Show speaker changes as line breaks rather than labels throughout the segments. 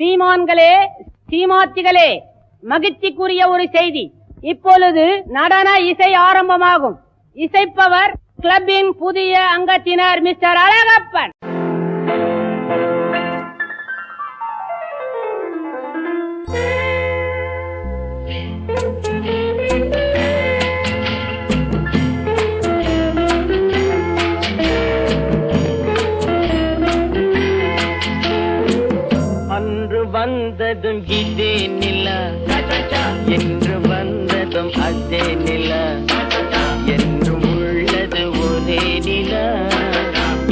சீமான்களே, சீமாத்திகளே, மகிழ்ச்சிக்குரிய ஒரு செய்தி. இப்பொழுது நடன இசை ஆரம்பமாகும். இசைப்பவர் கிளப்பின் புதிய அங்கத்தினர் மிஸ்டர் அழகப்பன்.
அன்று வந்ததும் இதே நிலா, என்று வந்ததும் அதே நிலா, என்றும் உள்ளது ஒரே நிலா,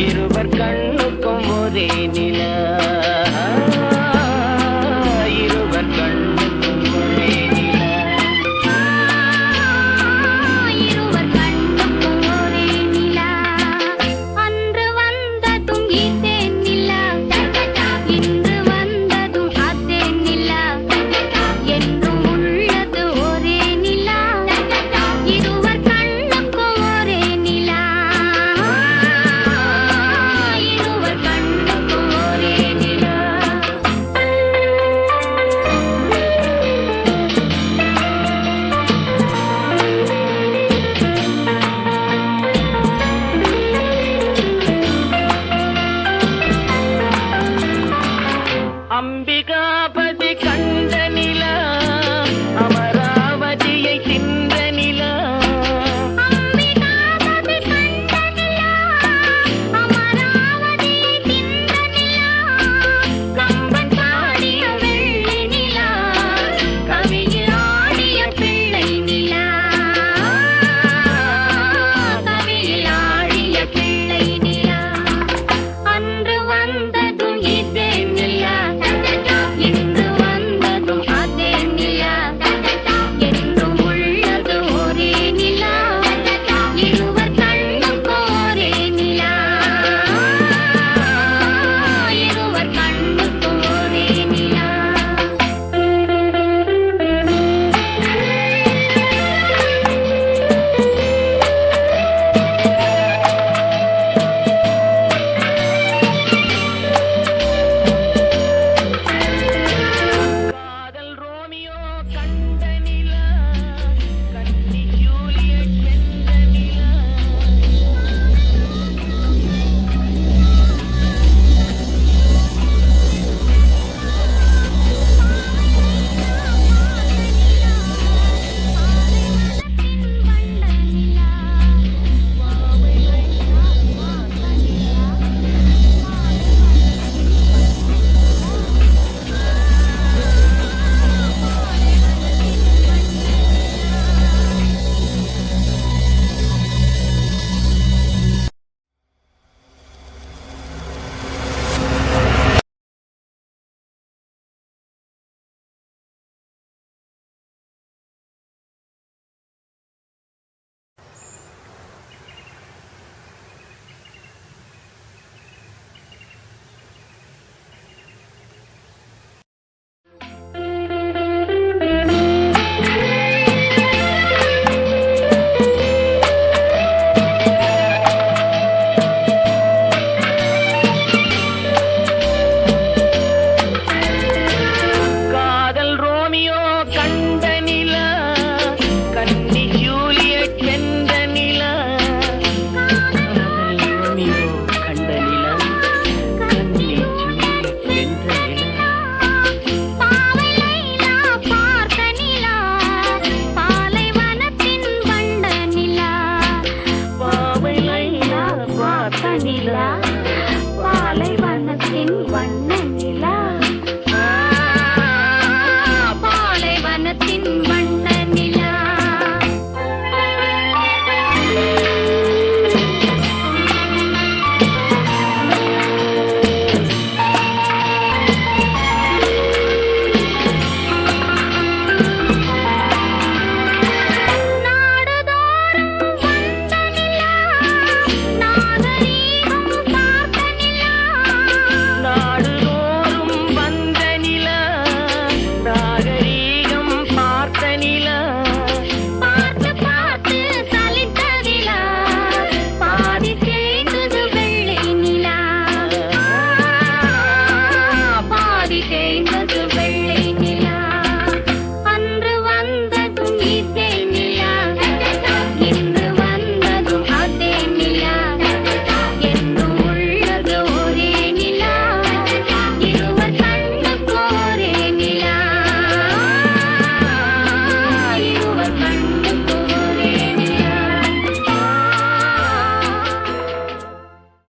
இருவர் கண்ணுக்கும் ஒரே நிலா, இருவர் கண்ணுக்கும் ஒரே நிலா,
இருவர் கண்ணுக்கும் ஒரே நிலா. அன்று வந்ததும் இதே நிலா, இன்று வந்ததும் அதே நிலா, என்றும் உள்ளது ஒரே நிலா, இருவர் கண்ணுக்கும் ஒரே நிலா, இருவர் கண்ணுக்கும் ஒரே நிலா.
அம்பிகாபதி கண்ட நிலா, அமராவதியை தின்ற நிலா,
அம்பிகாபதி கண்ட நிலா, அமராவதியை தின்ற நிலா, கம்பன் பாடிய வெள்ளி நிலா, கவியில் ஆடிய பிள்ளை நிலா, கவியில் ஆடிய பிள்ளை நிலா. அன்று வந்ததும் இதே நிலா, இன்று வந்ததும் அதே நிலா, என்றும் உள்ளது ஒரே நிலா, இருவர் கண்ணுக்கும் ஒரே நிலா, இருவர் கண்ணுக்கும் ஒரே நிலா.
காதல் ரோமியோ கண்ட நிலா, கன்னி ஜூலியட் வென்ற நிலா, காதல் ரோமியோ கண்ட நிலா, கன்னி ஜூலியட் வென்ற நிலா, காதல் ரோமியோ கண்ட நிலா, கன்னி ஜூலியட் வென்ற நிலா,
பாவை லைலா பார்த்த நிலா, பாலைவனத்தின் வண்ட நிலா,
பாவை லைலா பார்த்த நிலா,